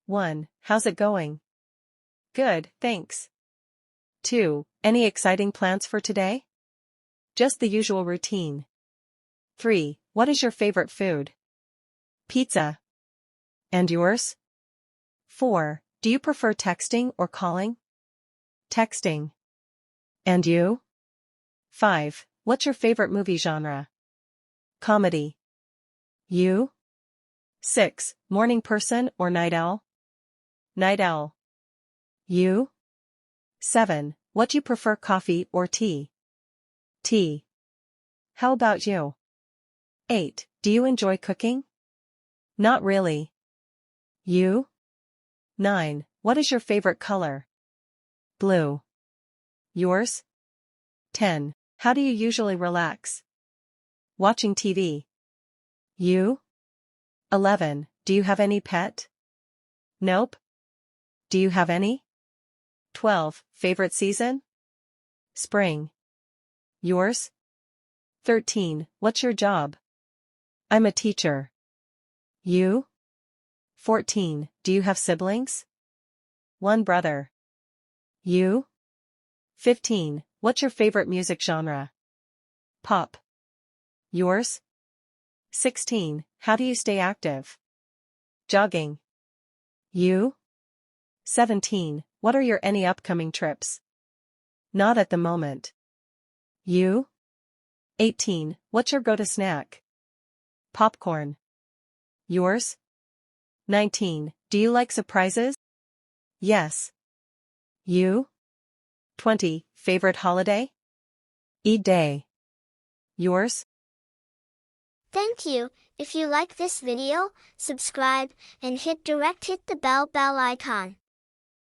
1. How's it going? Good, thanks. 2. Any exciting plans for today? Just the usual routine. 3. What is your favorite food? Pizza. And yours? 4. Do you prefer texting or calling? Texting. And you? 5. What's your favorite movie genre? Comedy. You? 6. Morning person or night owl? Night owl. You? 7. What do you prefer, coffee or tea? Tea. How about you? 8. Do you enjoy cooking? Not really. You? 9. What is your favorite color? Blue. Yours? 10. How do you usually relax? Watching TV. You? 11. Do you have any pet? Nope. Do you have any? 12. Favorite season? Spring. Yours? 13. What's your job? I'm a teacher. You? 14. Do you have siblings? One brother. You? 15. What's your favorite music genre? Pop. Yours? 16. How do you stay active? Jogging. You? 17. What are your any upcoming trips? Not at the moment. You? 18. What's your go-to snack? Popcorn. Yours? 19. Do you like surprises? Yes. You? 20. Favorite holiday? Eid day. Yours? Thank you. If you like this video, subscribe and hit the bell icon.